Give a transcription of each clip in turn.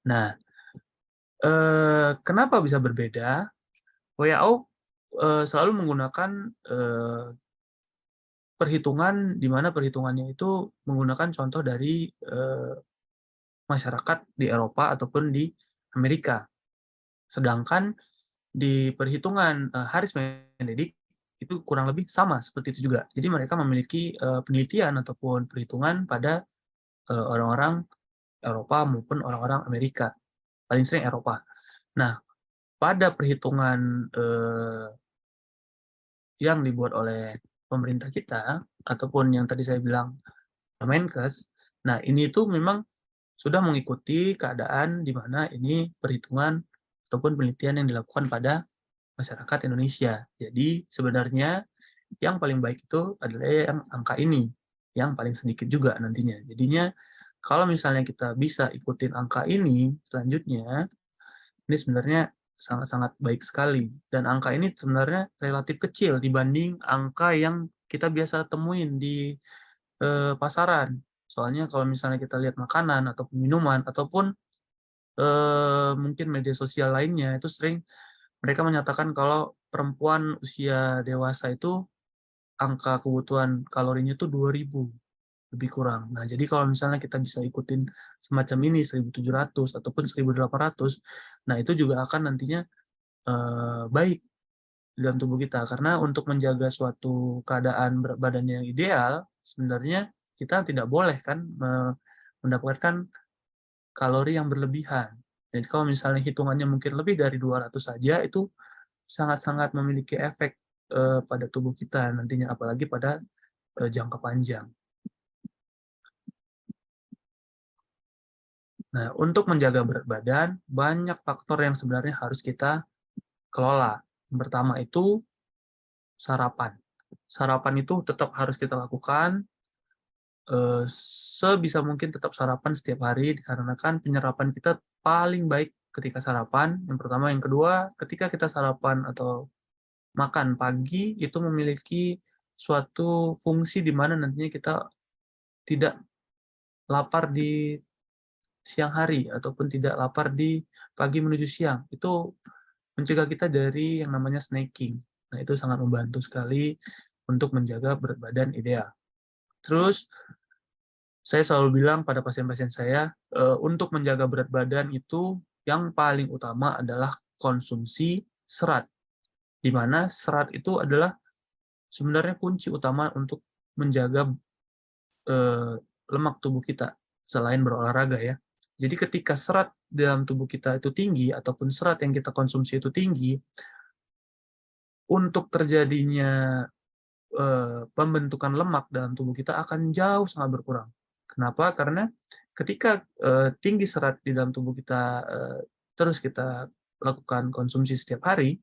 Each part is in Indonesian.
Nah, kenapa bisa berbeda? WHO, selalu menggunakan, perhitungan di mana perhitungannya itu menggunakan contoh dari, masyarakat di Eropa ataupun di Amerika. Sedangkan di perhitungan, Harris Benedict itu kurang lebih sama seperti itu juga. Jadi mereka memiliki, penelitian ataupun perhitungan pada, orang-orang Eropa maupun orang-orang Amerika, paling sering Eropa. Nah, pada perhitungan, yang dibuat oleh pemerintah kita, ataupun yang tadi saya bilang Kemenkes, nah ini tuh memang sudah mengikuti keadaan di mana ini perhitungan ataupun penelitian yang dilakukan pada masyarakat Indonesia. Jadi sebenarnya yang paling baik itu adalah yang angka ini, yang paling sedikit juga nantinya. Jadinya kalau misalnya kita bisa ikutin angka ini selanjutnya, ini sebenarnya sangat-sangat baik sekali dan angka ini sebenarnya relatif kecil dibanding angka yang kita biasa temuin di, pasaran. Soalnya kalau misalnya kita lihat makanan ataupun minuman ataupun, mungkin media sosial lainnya itu sering mereka menyatakan kalau perempuan usia dewasa itu angka kebutuhan kalorinya itu 2.000 lebih kurang. Nah, jadi kalau misalnya kita bisa ikutin semacam ini 1.700 ataupun 1.800, nah itu juga akan nantinya, baik di dalam tubuh kita. Karena untuk menjaga suatu keadaan berat badan yang ideal, sebenarnya kita tidak boleh kan mendapatkan kalori yang berlebihan. Jadi kalau misalnya hitungannya mungkin lebih dari 200 saja, itu sangat-sangat memiliki efek, pada tubuh kita nantinya, apalagi pada, jangka panjang. Nah, untuk menjaga berat badan, banyak faktor yang sebenarnya harus kita kelola. Yang pertama itu sarapan. Sarapan itu tetap harus kita lakukan, sebisa mungkin tetap sarapan setiap hari, dikarenakan penyerapan kita paling baik ketika sarapan, yang pertama. Yang kedua, ketika kita sarapan atau makan pagi, itu memiliki suatu fungsi di mana nantinya kita tidak lapar di siang hari ataupun tidak lapar di pagi menuju siang. Itu mencegah kita dari yang namanya snacking. Nah, itu sangat membantu sekali untuk menjaga berat badan ideal. Terus, saya selalu bilang pada pasien-pasien saya, untuk menjaga berat badan itu yang paling utama adalah konsumsi serat, di mana serat itu adalah sebenarnya kunci utama untuk menjaga, eee, lemak tubuh kita, selain berolahraga ya. Jadi ketika serat dalam tubuh kita itu tinggi, ataupun serat yang kita konsumsi itu tinggi, untuk terjadinya, pembentukan lemak dalam tubuh kita akan jauh sangat berkurang. Kenapa? Karena ketika, tinggi serat di dalam tubuh kita, terus kita lakukan konsumsi setiap hari,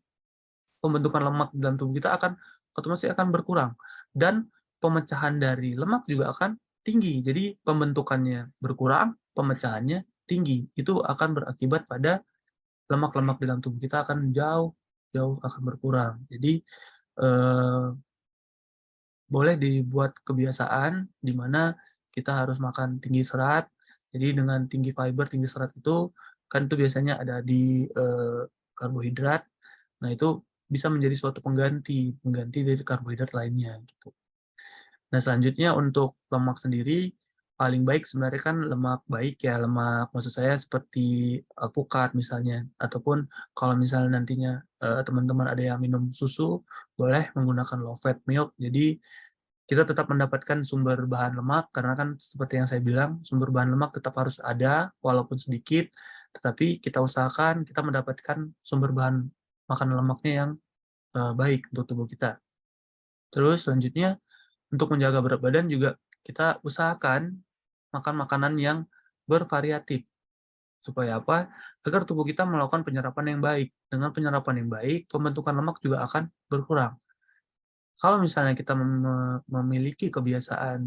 pembentukan lemak di dalam tubuh kita akan otomatis akan berkurang dan pemecahan dari lemak juga akan tinggi. Jadi pembentukannya berkurang, pemecahannya tinggi. Itu akan berakibat pada lemak-lemak di dalam tubuh kita akan jauh jauh akan berkurang. Jadi, eee, boleh dibuat kebiasaan di mana kita harus makan tinggi serat. Jadi dengan tinggi fiber, tinggi serat itu, kan itu biasanya ada di, karbohidrat. Nah, itu bisa menjadi suatu pengganti dari karbohidrat lainnya, gitu. Nah, selanjutnya untuk lemak sendiri, paling baik sebenarnya kan lemak baik ya, lemak maksud saya seperti alpukat misalnya, ataupun kalau misalnya nantinya, teman-teman ada yang minum susu, boleh menggunakan low fat milk. Jadi, kita tetap mendapatkan sumber bahan lemak, karena kan seperti yang saya bilang, sumber bahan lemak tetap harus ada, walaupun sedikit, tetapi kita usahakan kita mendapatkan sumber bahan makanan lemaknya yang, baik untuk tubuh kita. Terus selanjutnya, untuk menjaga berat badan juga kita usahakan makan makanan yang bervariatif. Supaya apa? Agar tubuh kita melakukan penyerapan yang baik. Dengan penyerapan yang baik, pembentukan lemak juga akan berkurang. Kalau misalnya kita memiliki kebiasaan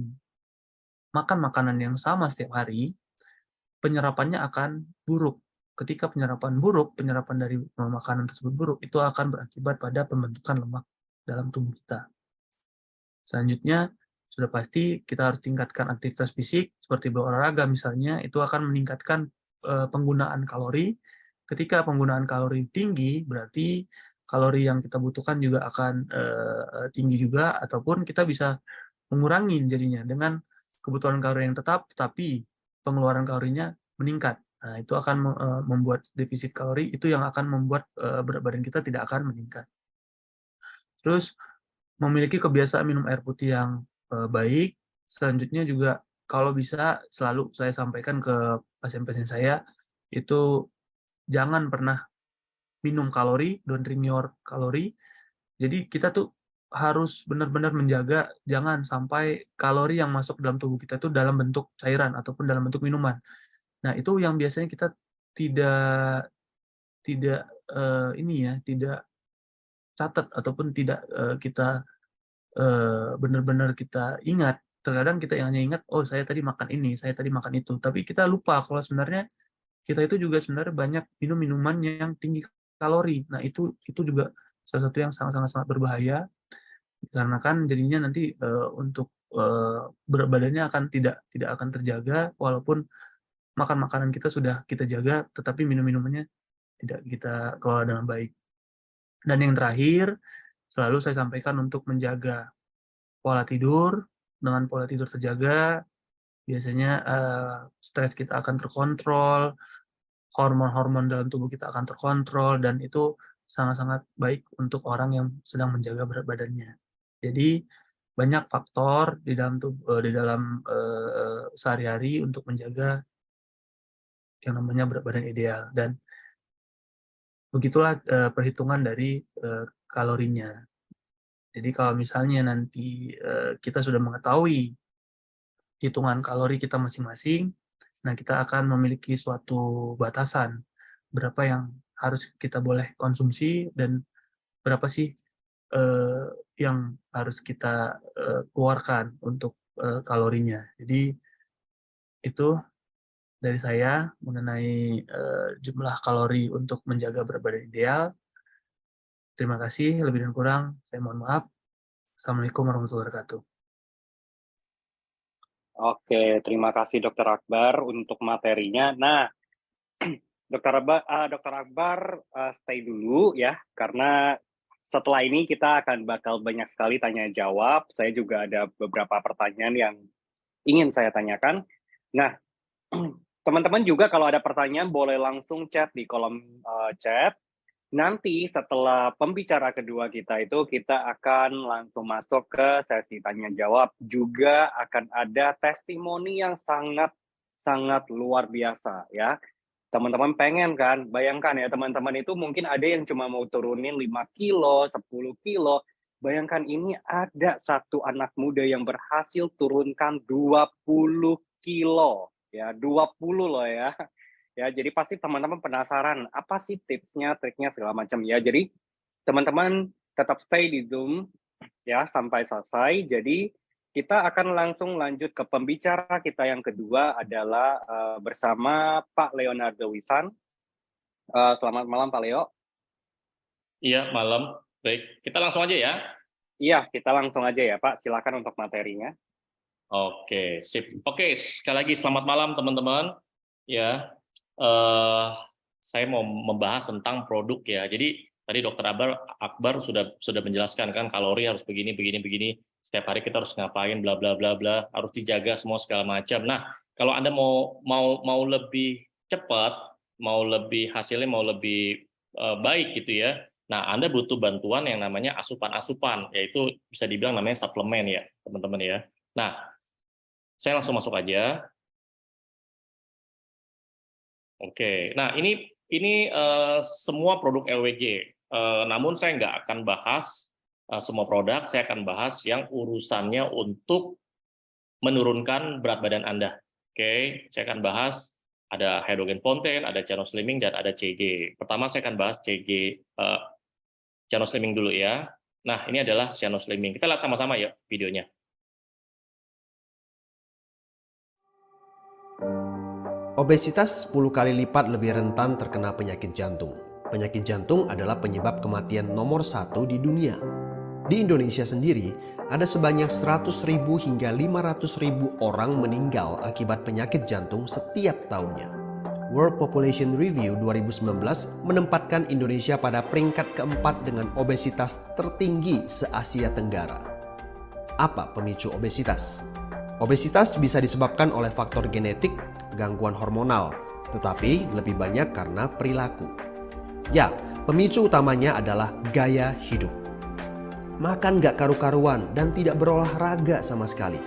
makan makanan yang sama setiap hari, penyerapannya akan buruk. Ketika penyerapan buruk, penyerapan dari makanan tersebut buruk, itu akan berakibat pada pembentukan lemak dalam tubuh kita. Selanjutnya, sudah pasti kita harus tingkatkan aktivitas fisik seperti berolahraga misalnya, itu akan meningkatkan, penggunaan kalori. Ketika penggunaan kalori tinggi, berarti kalori yang kita butuhkan juga akan tinggi juga, ataupun kita bisa mengurangi jadinya dengan kebutuhan kalori yang tetap, tetapi pengeluaran kalorinya meningkat. Nah, itu akan membuat defisit kalori, itu yang akan membuat berat badan kita tidak akan meningkat. Terus, memiliki kebiasaan minum air putih yang baik. Selanjutnya juga kalau bisa selalu saya sampaikan ke pasien-pasien saya, itu jangan pernah minum kalori, don't drink your kalori. Jadi kita tuh harus benar-benar menjaga jangan sampai kalori yang masuk dalam tubuh kita itu dalam bentuk cairan ataupun dalam bentuk minuman. Nah, itu yang biasanya kita tidak tidak, tidak catat ataupun tidak, kita, benar-benar kita ingat. Terkadang kita hanya ingat, "Oh, saya tadi makan ini, saya tadi makan itu." Tapi kita lupa kalau sebenarnya kita itu juga sebenarnya banyak minum minuman yang tinggi kalori. Nah, itu juga salah satu yang sangat berbahaya, karena kan jadinya nanti, untuk, berat badannya akan tidak akan terjaga, walaupun makan makanan kita sudah kita jaga, tetapi minum-minumannya tidak kita kelola dengan baik. Dan yang terakhir, selalu saya sampaikan untuk menjaga pola tidur. Dengan pola tidur terjaga, biasanya, stres kita akan terkontrol, hormon-hormon dalam tubuh kita akan terkontrol, dan itu sangat-sangat baik untuk orang yang sedang menjaga berat badannya. Jadi, banyak faktor di dalam, sehari-hari untuk menjaga yang namanya berat badan ideal, dan begitulah, perhitungan dari, kalorinya. Jadi kalau misalnya nanti, kita sudah mengetahui hitungan kalori kita masing-masing, nah kita akan memiliki suatu batasan, berapa yang harus kita boleh konsumsi dan berapa sih, eee, yang harus kita, keluarkan untuk, kalorinya. Jadi itu dari saya mengenai, jumlah kalori untuk menjaga berat badan ideal. Terima kasih, lebih dan kurang saya mohon maaf. Assalamualaikum warahmatullahi wabarakatuh. Oke, terima kasih Dokter Akbar untuk materinya. Nah, Dokter Akbar, stay dulu ya, karena setelah ini kita akan bakal banyak sekali tanya jawab. Saya juga ada beberapa pertanyaan yang ingin saya tanyakan. Nah, teman-teman juga kalau ada pertanyaan boleh langsung chat di kolom, chat. Nanti setelah pembicara kedua kita itu, kita akan langsung masuk ke sesi tanya jawab. Juga akan ada testimoni yang sangat sangat luar biasa ya. Teman-teman pengen kan, bayangkan ya teman-teman itu mungkin ada yang cuma mau turunin 5 kilo, 10 kilo. Bayangkan ini ada satu anak muda yang berhasil turunkan 20 kilo, ya 20 loh ya. Ya, jadi pasti teman-teman penasaran, apa sih tipsnya, triknya, segala macam ya. Jadi, teman-teman tetap stay di Zoom ya sampai selesai. Jadi, kita akan langsung lanjut ke pembicara kita yang kedua adalah bersama Pak Leonardo Wisan. Selamat malam Pak Leo. Iya, malam. Baik, kita langsung aja ya. Iya, kita langsung aja ya Pak. Silakan untuk materinya. Oke, sip. Oke, sekali lagi selamat malam teman-teman. Ya, eh, saya mau membahas tentang produk ya. Jadi tadi Dokter Akbar sudah menjelaskan kan kalori harus begini begini begini. Setiap hari kita harus ngapain bla bla bla bla, harus dijaga semua segala macam. Nah, kalau Anda mau lebih cepat, mau lebih hasilnya mau lebih baik gitu ya. Nah, Anda butuh bantuan yang namanya asupan-asupan, yaitu bisa dibilang namanya suplemen ya, teman-teman ya. Nah, saya langsung masuk aja. Oke, nah ini semua produk LWG, namun saya nggak akan bahas semua produk, saya akan bahas yang urusannya untuk menurunkan berat badan Anda. Oke, saya akan bahas ada hydrogen fontaine, ada Chano Slimming, dan ada CG. Pertama saya akan bahas CG, Chano Slimming dulu ya. Nah, ini adalah Chano Slimming. Kita lihat sama-sama ya videonya. Obesitas 10 kali lipat lebih rentan terkena penyakit jantung. Penyakit jantung adalah penyebab kematian nomor 1 di dunia. Di Indonesia sendiri, ada sebanyak 100.000 hingga 500.000 orang meninggal akibat penyakit jantung setiap tahunnya. World Population Review 2019 menempatkan Indonesia pada peringkat keempat dengan obesitas tertinggi se-Asia Tenggara. Apa pemicu obesitas? Obesitas bisa disebabkan oleh faktor genetik, gangguan hormonal, tetapi lebih banyak karena perilaku. Ya, pemicu utamanya adalah gaya hidup. Makan gak karu-karuan dan tidak berolahraga sama sekali.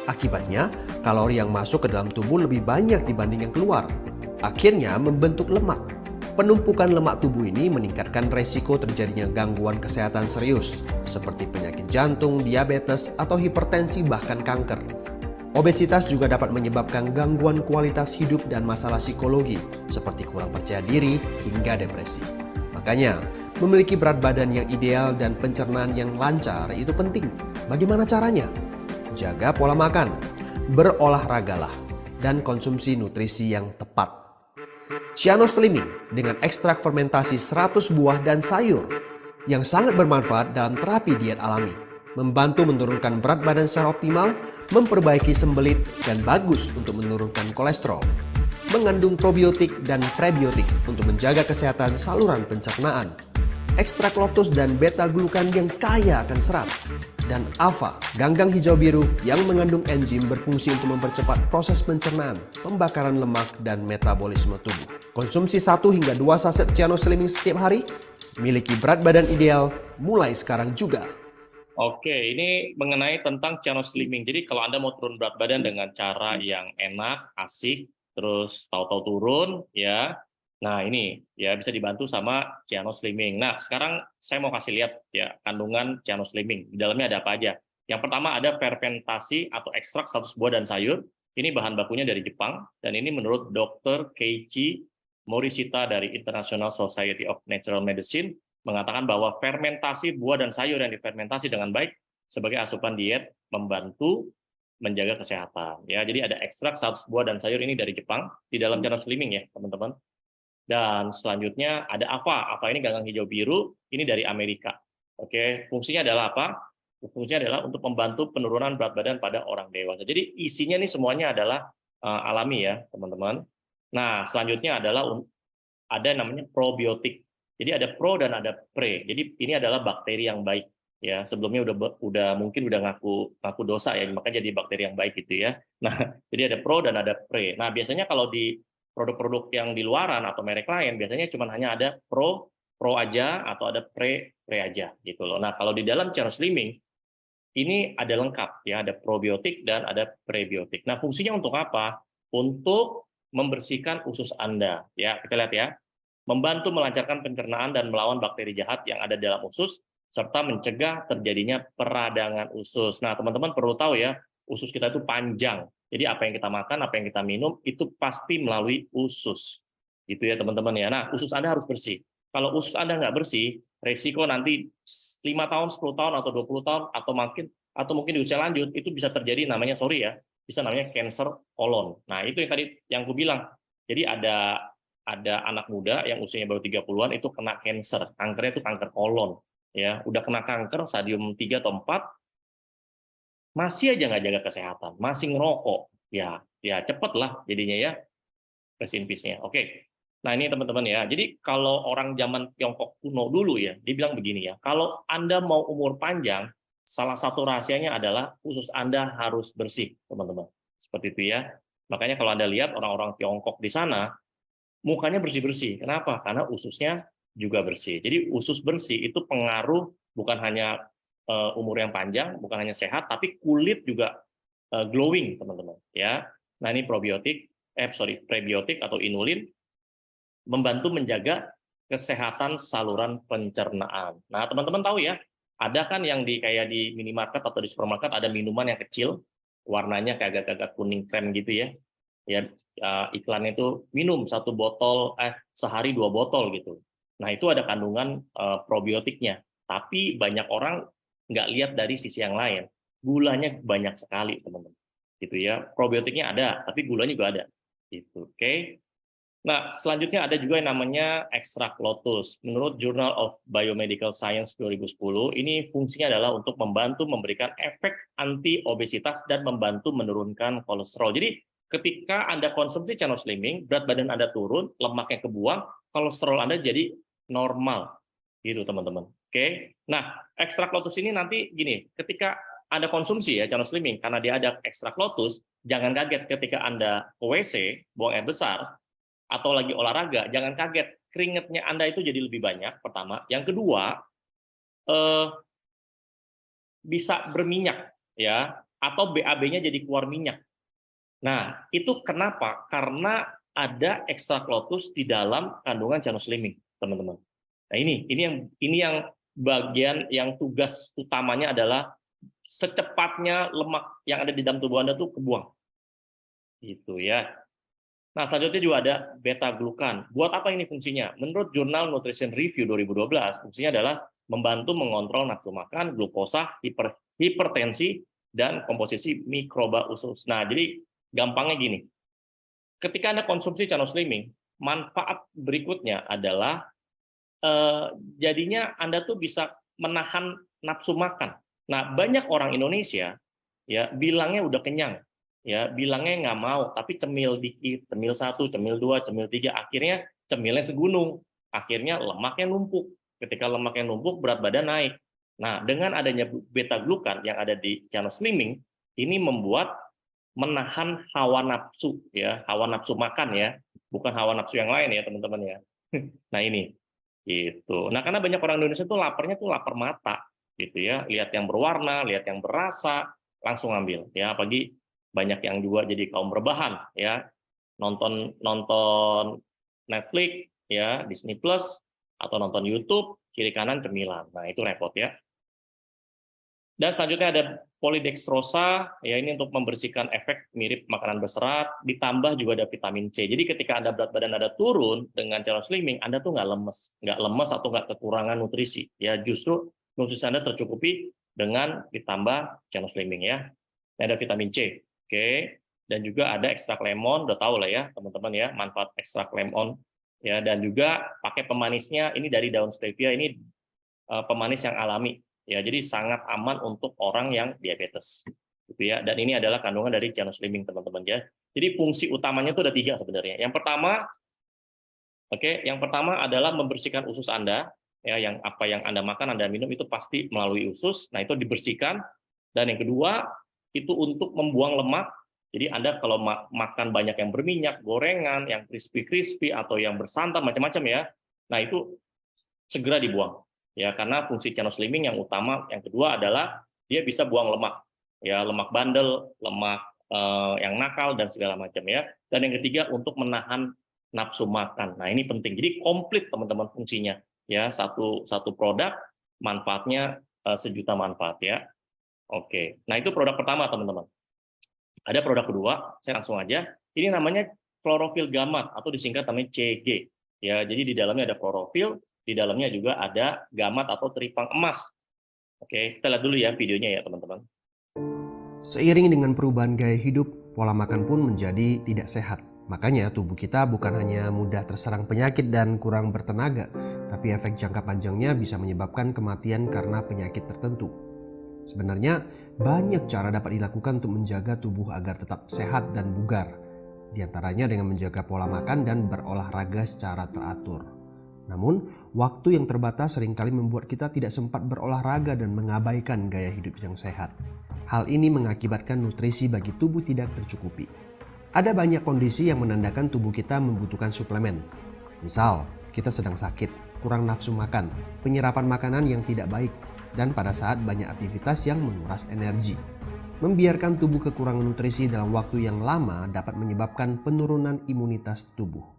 Akibatnya, kalori yang masuk ke dalam tubuh lebih banyak dibanding yang keluar. Akhirnya membentuk lemak. Penumpukan lemak tubuh ini meningkatkan resiko terjadinya gangguan kesehatan serius, seperti penyakit jantung, diabetes, atau hipertensi bahkan kanker. Obesitas juga dapat menyebabkan gangguan kualitas hidup dan masalah psikologi, seperti kurang percaya diri hingga depresi. Makanya, memiliki berat badan yang ideal dan pencernaan yang lancar itu penting. Bagaimana caranya? Jaga pola makan, berolahragalah, dan konsumsi nutrisi yang tepat. Cyano Slimming dengan ekstrak fermentasi 100 buah dan sayur yang sangat bermanfaat dalam terapi diet alami, membantu menurunkan berat badan secara optimal, memperbaiki sembelit, dan bagus untuk menurunkan kolesterol. Mengandung probiotik dan prebiotik untuk menjaga kesehatan saluran pencernaan. Ekstrak lotus dan beta-glukan yang kaya akan serat. Dan alfa, ganggang hijau biru yang mengandung enzim berfungsi untuk mempercepat proses pencernaan, pembakaran lemak, dan metabolisme tubuh. Konsumsi 1 hingga 2 saset Cyano Slimming setiap hari, miliki berat badan ideal mulai sekarang juga. Oke, ini mengenai tentang Cyano Slimming. Jadi kalau Anda mau turun berat badan dengan cara yang enak, asik, terus tahu-tahu turun, ya. Nah ini ya bisa dibantu sama Cyano Slimming. Nah sekarang saya mau kasih lihat ya kandungan Cyano Slimming. Di dalamnya ada apa aja? Yang pertama ada fermentasi atau ekstrak 100 buah dan sayur. Ini bahan bakunya dari Jepang dan ini menurut Dr. Keiichi Morishita dari International Society of Natural Medicine mengatakan bahwa fermentasi buah dan sayur yang difermentasi dengan baik sebagai asupan diet membantu menjaga kesehatan. Ya, jadi ada ekstrak 100 buah dan sayur ini dari Jepang di dalam Cyano Slimming ya teman-teman. Dan selanjutnya ada apa? Apa ini ganggang hijau biru? Ini dari Amerika. Oke, fungsinya adalah apa? Fungsinya adalah untuk membantu penurunan berat badan pada orang dewasa. Jadi isinya nih semuanya adalah alami ya, teman-teman. Nah, selanjutnya adalah ada namanya probiotik. Jadi ada pro dan ada pre. Jadi ini adalah bakteri yang baik ya. Sebelumnya udah mungkin udah ngaku dosa ya, maka jadi bakteri yang baik gitu ya. Nah, jadi ada pro dan ada pre. Nah, biasanya kalau di produk-produk yang di luaran atau merek lain biasanya cuma hanya ada pro aja atau ada pre aja gitu loh. Nah, kalau di dalam Cyano Slimming ini ada lengkap ya, ada probiotik dan ada prebiotik. Nah, fungsinya untuk apa? Untuk membersihkan usus Anda ya. Kita lihat ya. Membantu melancarkan pencernaan dan melawan bakteri jahat yang ada dalam usus serta mencegah terjadinya peradangan usus. Nah, teman-teman perlu tahu ya, usus kita itu panjang. Jadi apa yang kita makan, apa yang kita minum, itu pasti melalui usus. Gitu ya teman-teman ya. Nah, usus Anda harus bersih. Kalau usus Anda nggak bersih, resiko nanti 5 tahun, 10 tahun, atau 20 tahun, atau mungkin di usia lanjut, itu bisa terjadi namanya, bisa namanya cancer kolon. Nah, itu yang tadi yang aku bilang. Jadi ada anak muda yang usianya baru 30-an itu kena cancer. Kankernya itu kanker kolon. Ya, udah kena kanker stadium 3 atau 4, masih aja nggak jaga kesehatan, masih ngerokok, ya cepet lah jadinya ya, rest in peace-nya. Oke, nah ini teman-teman ya, jadi kalau orang zaman Tiongkok kuno dulu ya, dia bilang begini ya, kalau Anda mau umur panjang, salah satu rahasianya adalah usus Anda harus bersih, teman-teman. Seperti itu ya. Makanya kalau Anda lihat orang-orang Tiongkok di sana, mukanya bersih-bersih. Kenapa? Karena ususnya juga bersih. Jadi usus bersih itu pengaruh bukan hanya umur yang panjang, bukan hanya sehat, tapi kulit juga glowing, teman-teman. Ya, nah ini prebiotik atau inulin membantu menjaga kesehatan saluran pencernaan. Nah, teman-teman tahu ya, ada kan yang kayak di minimarket atau di supermarket ada minuman yang kecil, warnanya kayak agak-agak kuning krem gitu ya. Ya, iklannya itu minum 1 botol sehari 2 botol gitu. Nah, itu ada kandungan probiotiknya. Tapi banyak orang nggak lihat dari sisi yang lain. Gulanya banyak sekali, teman-teman. Gitu ya. Probiotiknya ada, tapi gulanya juga ada. Gitu, oke. Nah, selanjutnya ada juga yang namanya ekstrak lotus. Menurut Journal of Biomedical Science 2010, ini fungsinya adalah untuk membantu memberikan efek anti-obesitas dan membantu menurunkan kolesterol. Jadi, ketika Anda konsumsi channel slimming, berat badan Anda turun, lemaknya kebuang, kolesterol Anda jadi normal. Gitu teman-teman. Oke. Nah, ekstrak lotus ini nanti gini, ketika Anda konsumsi ya channel slimming, karena dia ada ekstrak lotus, jangan kaget ketika Anda ke WC, buang air besar, atau lagi olahraga, jangan kaget, keringatnya Anda itu jadi lebih banyak, pertama. Yang kedua, bisa berminyak, ya, atau BAB-nya jadi keluar minyak. Nah, itu kenapa? Karena ada ekstrak lotus di dalam kandungan channel slimming, teman-teman. Nah, ini yang bagian yang tugas utamanya adalah secepatnya lemak yang ada di dalam tubuh Anda tuh kebuang. Gitu ya. Nah, selanjutnya juga ada beta glukan. Buat apa ini fungsinya? Menurut Jurnal Nutrition Review 2012, fungsinya adalah membantu mengontrol nafsu makan, glukosa, hipertensi, dan komposisi mikroba usus. Nah, jadi gampangnya gini. Ketika Anda konsumsi channel slimming, manfaat berikutnya adalah jadinya Anda tuh bisa menahan nafsu makan. Nah, banyak orang Indonesia ya bilangnya udah kenyang, ya bilangnya nggak mau, tapi cemil dikit, cemil 1, cemil 2, cemil 3, akhirnya cemilnya segunung, akhirnya lemaknya numpuk. Ketika lemaknya numpuk, berat badan naik. Nah, dengan adanya beta glukan yang ada di channel slimming, ini membuat menahan hawa nafsu, ya hawa nafsu makan ya, bukan hawa nafsu yang lain ya teman-teman ya. Nah ini. Gitu. Nah, karena banyak orang Indonesia tuh laparnya tuh lapar mata, gitu ya. Lihat yang berwarna, lihat yang berasa, langsung ambil. Ya, apalagi banyak yang juga jadi kaum rebahan, ya. Nonton Netflix, ya, Disney Plus, atau nonton YouTube, kiri kanan cemilan. Nah, itu repot ya. Dan selanjutnya ada polidextrosa, ya ini untuk membersihkan efek mirip makanan berserat, ditambah juga ada vitamin C. Jadi ketika Anda berat badan Anda turun dengan channel slimming, Anda tuh nggak lemes atau nggak kekurangan nutrisi. Ya justru nutrisi Anda tercukupi dengan ditambah channel slimming ya. Ini ada vitamin C, oke. Dan juga ada ekstrak lemon, udah tahu lah ya teman-teman ya manfaat ekstrak lemon. Ya dan juga pakai pemanisnya ini dari daun stevia, ini pemanis yang alami. Ya, jadi sangat aman untuk orang yang diabetes, gitu ya. Dan ini adalah kandungan dari channel slimming, teman-teman ya. Jadi fungsi utamanya itu ada 3 sebenarnya. Yang pertama adalah membersihkan usus Anda, ya, yang apa yang Anda makan, Anda minum itu pasti melalui usus. Nah, itu dibersihkan. Dan yang kedua itu untuk membuang lemak. Jadi Anda kalau makan banyak yang berminyak, gorengan, yang crispy atau yang bersantan macam-macam ya. Nah, itu segera dibuang. Ya, karena fungsi channel slimming yang utama, yang kedua adalah dia bisa buang lemak, ya lemak bandel, lemak yang nakal dan segala macam ya. Dan yang ketiga untuk menahan nafsu makan. Nah ini penting. Jadi komplit teman-teman fungsinya. Ya satu produk manfaatnya sejuta manfaat ya. Oke. Nah itu produk pertama teman-teman. Ada produk kedua. Saya langsung aja. Ini namanya klorofil gamat atau disingkat namanya CG. Ya jadi di dalamnya ada klorofil. Di dalamnya juga ada gamat atau teripang emas. Oke, kita lihat dulu ya videonya ya teman-teman. Seiring dengan perubahan gaya hidup, pola makan pun menjadi tidak sehat. Makanya tubuh kita bukan hanya mudah terserang penyakit dan kurang bertenaga, tapi efek jangka panjangnya bisa menyebabkan kematian karena penyakit tertentu. Sebenarnya banyak cara dapat dilakukan untuk menjaga tubuh agar tetap sehat dan bugar. Di antaranya dengan menjaga pola makan dan berolahraga secara teratur. Namun, waktu yang terbatas seringkali membuat kita tidak sempat berolahraga dan mengabaikan gaya hidup yang sehat. Hal ini mengakibatkan nutrisi bagi tubuh tidak tercukupi. Ada banyak kondisi yang menandakan tubuh kita membutuhkan suplemen. Misal, kita sedang sakit, kurang nafsu makan, penyerapan makanan yang tidak baik, dan pada saat banyak aktivitas yang menguras energi. Membiarkan tubuh kekurangan nutrisi dalam waktu yang lama dapat menyebabkan penurunan imunitas tubuh.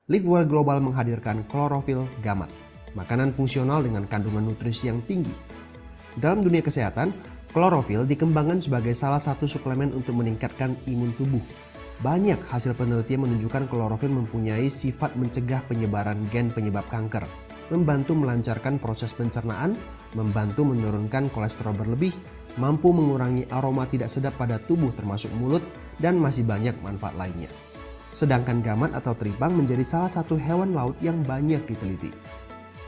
Livewell Global menghadirkan klorofil gamat, makanan fungsional dengan kandungan nutrisi yang tinggi. Dalam dunia kesehatan, klorofil dikembangkan sebagai salah satu suplemen untuk meningkatkan imun tubuh. Banyak hasil penelitian menunjukkan klorofil mempunyai sifat mencegah penyebaran gen penyebab kanker, membantu melancarkan proses pencernaan, membantu menurunkan kolesterol berlebih, mampu mengurangi aroma tidak sedap pada tubuh termasuk mulut, dan masih banyak manfaat lainnya. Sedangkan gamat atau teripang menjadi salah satu hewan laut yang banyak diteliti.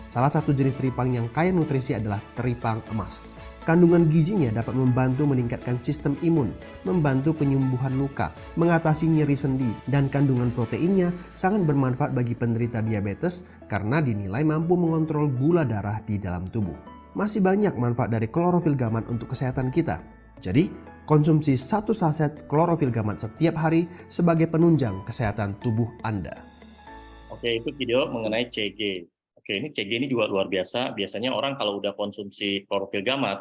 Salah satu jenis teripang yang kaya nutrisi adalah teripang emas. Kandungan gizinya dapat membantu meningkatkan sistem imun, membantu penyembuhan luka, mengatasi nyeri sendi, dan kandungan proteinnya sangat bermanfaat bagi penderita diabetes karena dinilai mampu mengontrol gula darah di dalam tubuh. Masih banyak manfaat dari klorofil gamat untuk kesehatan kita. Jadi, konsumsi 1 saset klorofil gamat setiap hari sebagai penunjang kesehatan tubuh Anda. Oke, itu video mengenai CG. Oke, ini CG ini juga luar biasa. Biasanya orang kalau udah konsumsi klorofil gamat,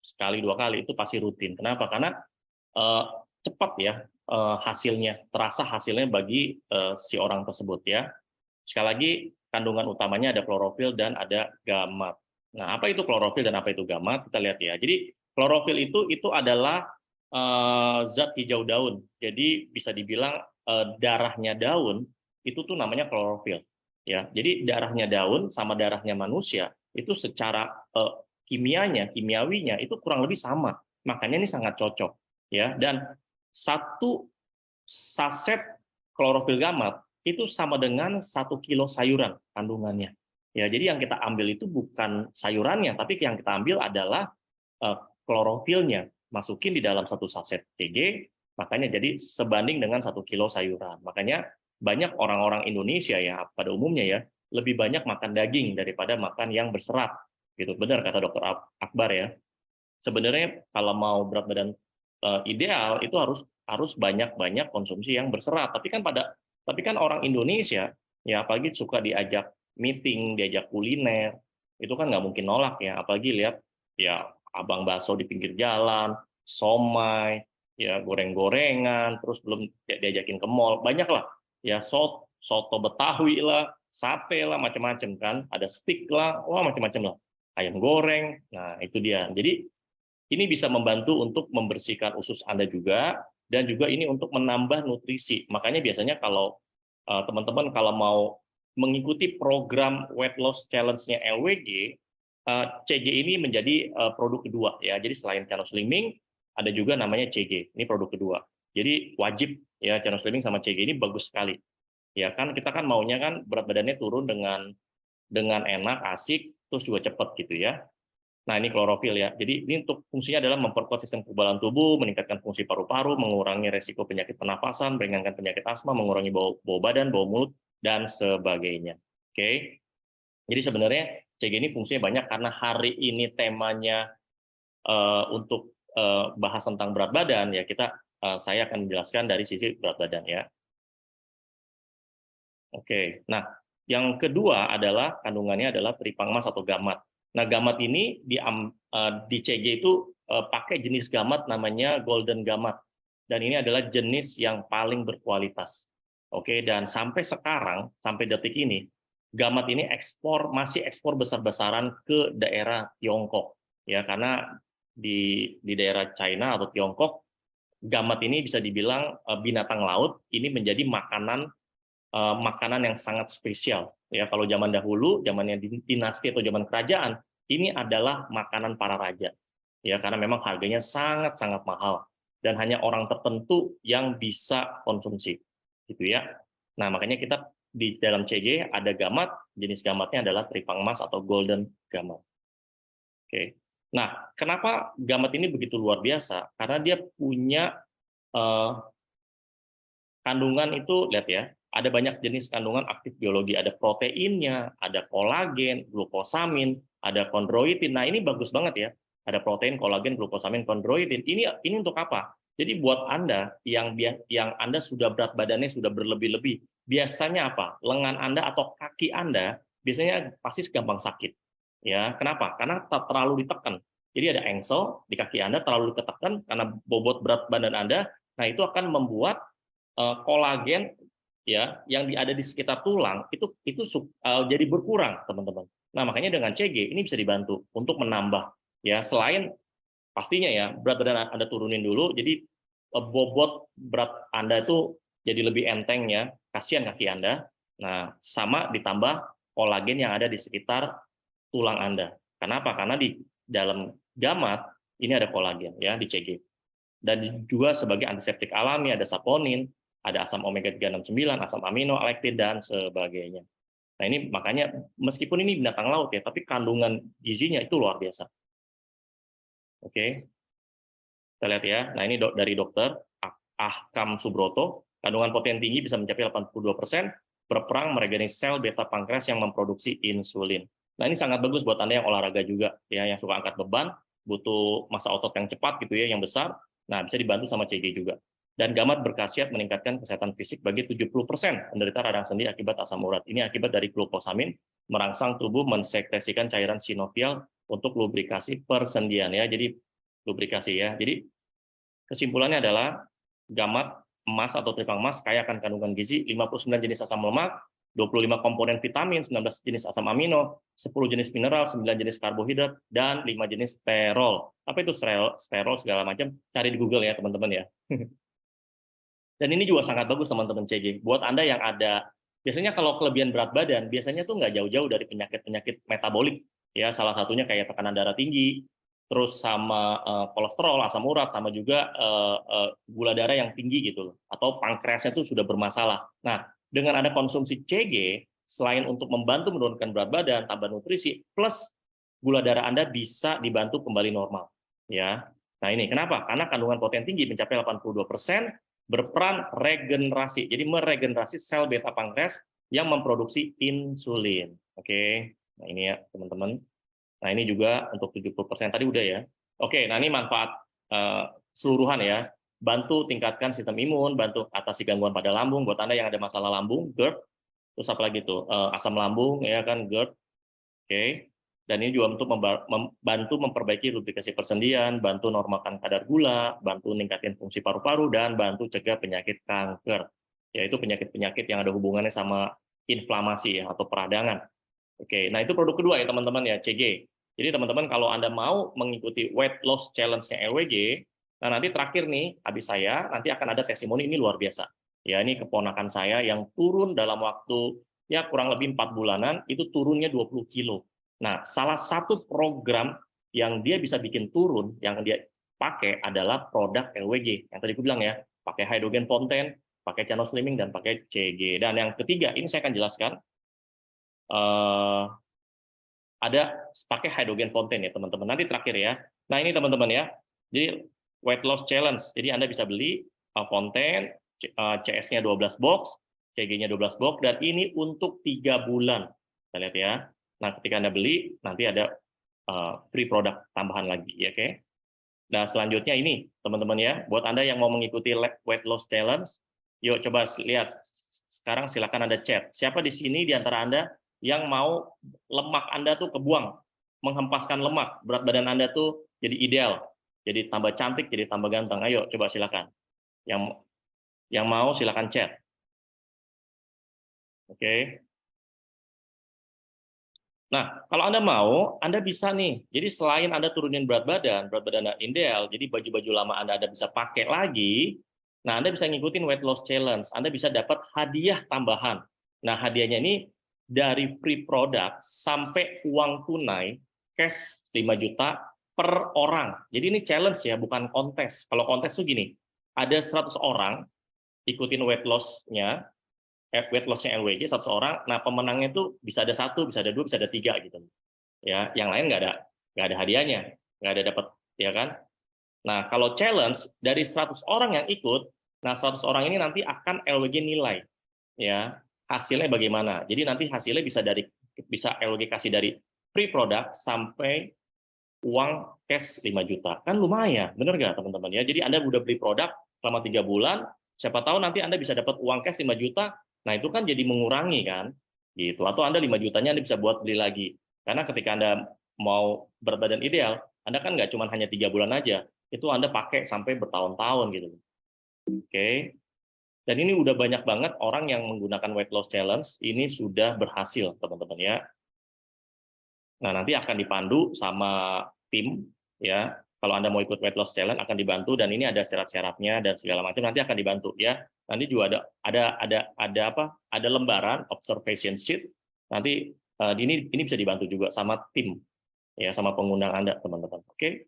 sekali 2 kali itu pasti rutin. Kenapa? Karena cepat ya hasilnya, terasa hasilnya bagi si orang tersebut ya. Sekali lagi, kandungan utamanya ada klorofil dan ada gamat. Nah, apa itu klorofil dan apa itu gamat? Kita lihat ya. Jadi klorofil itu adalah zat hijau daun. Jadi bisa dibilang darahnya daun itu tuh namanya klorofil. Ya, jadi darahnya daun sama darahnya manusia itu secara kimiawinya itu kurang lebih sama. Makanya ini sangat cocok ya. Dan 1 saset klorofil gamat itu sama dengan 1 kilo sayuran kandungannya. Ya, jadi yang kita ambil itu bukan sayurannya, tapi yang kita ambil adalah klorofilnya. Masukin di dalam 1 saset CG, makanya jadi sebanding dengan 1 kilo sayuran. Makanya banyak orang-orang Indonesia ya pada umumnya ya lebih banyak makan daging daripada makan yang berserat. Gitu, benar kata Dokter Akbar ya. Sebenarnya kalau mau berat badan ideal itu harus banyak-banyak konsumsi yang berserat. Tapi kan orang Indonesia ya apalagi suka diajak meeting, diajak kuliner, itu kan nggak mungkin nolak ya. Apalagi lihat ya abang bakso di pinggir jalan, somai, ya goreng-gorengan, terus belum diajakin ke mall, banyak lah. Ya soto Betawi lah, sate lah, macam-macam kan. Ada steak lah, wah macam-macam lah. Ayam goreng, nah itu dia. Jadi ini bisa membantu untuk membersihkan usus Anda juga, dan juga ini untuk menambah nutrisi. Makanya biasanya kalau teman-teman kalau mau mengikuti program weight loss challenge-nya LWG, CG ini menjadi produk kedua ya. Jadi selain channel slimming, ada juga namanya CG. Ini produk kedua. Jadi wajib ya, channel slimming sama CG ini bagus sekali. Ya kan kita kan maunya kan berat badannya turun dengan enak, asik, terus juga cepat gitu ya. Nah, ini klorofil ya. Jadi ini untuk fungsinya adalah memperkuat sistem kekebalan tubuh, meningkatkan fungsi paru-paru, mengurangi resiko penyakit pernafasan, meringankan penyakit asma, mengurangi bau badan, bau mulut, dan sebagainya. Oke. Jadi sebenarnya CG ini fungsinya banyak karena hari ini temanya untuk bahas tentang berat badan ya saya akan menjelaskan dari sisi berat badan ya. Oke. Nah, yang kedua adalah kandungannya adalah tripang emas atau gamat. Nah, gamat ini di CG itu pakai jenis gamat namanya golden gamat. Dan ini adalah jenis yang paling berkualitas. Oke, dan sampai sekarang, sampai detik ini, gamat ini masih ekspor besar-besaran ke daerah Tiongkok. Ya, karena di daerah China atau Tiongkok, gamat ini bisa dibilang binatang laut, ini menjadi makanan yang sangat spesial. Ya, kalau zaman dahulu, zamannya dinasti atau zaman kerajaan, ini adalah makanan para raja. Ya, karena memang harganya sangat-sangat mahal dan hanya orang tertentu yang bisa konsumsi. Gitu ya. Nah, makanya kita di dalam CG ada gamat, jenis gamatnya adalah tripang emas atau golden gamat. Oke. Nah, kenapa gamat ini begitu luar biasa? Karena dia punya kandungan itu, lihat ya, ada banyak jenis kandungan aktif biologi, ada proteinnya, ada kolagen, glukosamin, ada kondroitin. Nah, ini bagus banget ya. Ada protein, kolagen, glukosamin, kondroitin. Ini untuk apa? Jadi buat Anda yang Anda sudah berat badannya sudah berlebih-lebih, biasanya apa? Lengan Anda atau kaki Anda biasanya pasti gampang sakit. Ya, kenapa? Karena terlalu ditekan. Jadi ada engsel di kaki Anda terlalu ditekan karena bobot berat badan Anda. Nah, itu akan membuat kolagen ya yang ada di sekitar tulang itu jadi berkurang, teman-teman. Nah, makanya dengan CG ini bisa dibantu untuk menambah ya, selain pastinya ya berat badan Anda turunin dulu, jadi bobot berat Anda itu jadi lebih enteng ya, kasihan kaki Anda. Nah, sama ditambah kolagen yang ada di sekitar tulang Anda. Kenapa? Karena di dalam gamat ini ada kolagen ya di CG. Dan juga sebagai antiseptik alami ada saponin, ada asam omega 369, asam amino, lektin, dan sebagainya. Nah, ini makanya meskipun ini binatang laut ya, tapi kandungan gizinya itu luar biasa. Oke. Kita lihat ya. Nah, ini dari dokter Ahkam Subroto, kandungan protein tinggi bisa mencapai 82%, berperang meregenerasi sel beta pankreas yang memproduksi insulin. Nah, ini sangat bagus buat Anda yang olahraga juga, ya, yang suka angkat beban, butuh massa otot yang cepat gitu ya, yang besar. Nah, bisa dibantu sama CG juga. Dan gamat berkhasiat meningkatkan kesehatan fisik bagi 70% penderita radang sendi akibat asam urat. Ini akibat dari glukosamin merangsang tubuh mensekresikan cairan sinovial untuk lubrikasi persendian ya. Jadi lubrikasi ya. Jadi kesimpulannya adalah gamat emas atau tripang emas kaya akan kandungan gizi, 59 jenis asam lemak, 25 komponen vitamin, 19 jenis asam amino, 10 jenis mineral, 9 jenis karbohidrat, dan 5 jenis sterol. Apa itu sterol segala macam? Cari di Google ya teman-teman ya. Dan ini juga sangat bagus teman-teman CG. Buat Anda yang ada, biasanya kalau kelebihan berat badan, biasanya tuh nggak jauh-jauh dari penyakit-penyakit metabolik. Ya, salah satunya kayak tekanan darah tinggi, terus sama kolesterol, asam urat, sama juga gula darah yang tinggi gitu loh. Atau pankreasnya tuh sudah bermasalah. Nah, dengan ada konsumsi CG, selain untuk membantu menurunkan berat badan, tambah nutrisi, plus gula darah Anda bisa dibantu kembali normal. Ya, nah ini kenapa? Karena kandungan protein tinggi mencapai 82%, berperan regenerasi. Jadi meregenerasi sel beta pankreas yang memproduksi insulin. Oke. Nah, ini ya, teman-teman. Nah, ini juga untuk 70% tadi udah ya. Oke, nah ini manfaat keseluruhan ya. Bantu tingkatkan sistem imun, bantu atasi gangguan pada lambung buat Anda yang ada masalah lambung, GERD. Terus apa lagi tuh? Asam lambung ya kan, GERD. Oke. Dan ini juga untuk membantu memperbaiki lubrikasi persendian, bantu normalkan kadar gula, bantu meningkatkan fungsi paru-paru, dan bantu cegah penyakit kanker, yaitu penyakit-penyakit yang ada hubungannya sama inflamasi ya, atau peradangan. Oke, nah itu produk kedua ya teman-teman ya, CG. Jadi teman-teman kalau Anda mau mengikuti weight loss challenge-nya LWG, nah nanti terakhir nih, habis saya, nanti akan ada testimoni, ini luar biasa. Ya, ini keponakan saya yang turun dalam waktu ya kurang lebih 4 bulanan, itu turunnya 20 kilo. Nah, salah satu program yang dia bisa bikin turun, yang dia pakai adalah produk LWG. Yang tadi aku bilang ya, pakai hydrogen fontaine, pakai channel slimming, dan pakai CG. Dan yang ketiga, ini saya akan jelaskan, ada pakai hydrogen fontaine ya teman-teman. Nanti terakhir ya. Nah ini teman-teman ya, jadi weight loss challenge. Jadi Anda bisa beli fontaine, CS-nya 12 box, CG-nya 12 box, dan ini untuk 3 bulan. Kita lihat ya. Nah, ketika Anda beli, nanti ada free produk tambahan lagi, ya, oke? Nah, selanjutnya ini, teman-teman ya, buat Anda yang mau mengikuti weight loss challenge, yuk coba lihat. Sekarang silakan Anda chat. Siapa di sini di antara Anda yang mau lemak Anda tuh kebuang, menghempaskan lemak, berat badan Anda tuh jadi ideal, jadi tambah cantik, jadi tambah ganteng. Ayo, coba silakan. Yang mau silakan chat. Oke. Nah, kalau Anda mau, Anda bisa nih. Jadi selain Anda turunin berat badan Anda ideal, jadi baju-baju lama Anda bisa pakai lagi. Nah, Anda bisa ngikutin weight loss challenge. Anda bisa dapat hadiah tambahan. Nah, hadiahnya ini dari free product sampai uang tunai cash 5 juta per orang. Jadi ini challenge ya, bukan kontes. Kalau kontes tuh gini, ada 100 orang ikutin weight loss-nya, weight loss-nya LWG 100 orang, nah pemenangnya itu bisa ada 1, bisa ada 2, bisa ada 3 gitu. Ya, yang lain nggak ada hadiahnya, nggak ada dapat, ya kan? Nah, kalau challenge dari 100 orang yang ikut, nah 100 orang ini nanti akan LWG nilai. Ya, hasilnya bagaimana? Jadi nanti hasilnya bisa LWG kasih dari free product sampai uang cash 5 juta. Kan lumayan, bener nggak teman-teman ya? Jadi Anda udah beli produk selama 3 bulan, siapa tahu nanti Anda bisa dapat uang cash 5 juta, nah itu kan jadi mengurangi kan? Gitu. Atau Anda 5 jutanya Anda bisa buat beli lagi. Karena ketika Anda mau berat badan ideal, Anda kan nggak cuma hanya 3 bulan aja, itu Anda pakai sampai bertahun-tahun gitu. Oke. Dan ini udah banyak banget orang yang menggunakan weight loss challenge, ini sudah berhasil teman-teman ya. Nah, nanti akan dipandu sama tim ya. Kalau Anda mau ikut weight loss challenge akan dibantu, dan ini ada syarat-syaratnya dan segala macam, nanti akan dibantu ya. Nanti juga ada lembaran observation sheet. Nanti ini bisa dibantu juga sama tim ya, sama pengundang Anda teman-teman. Oke.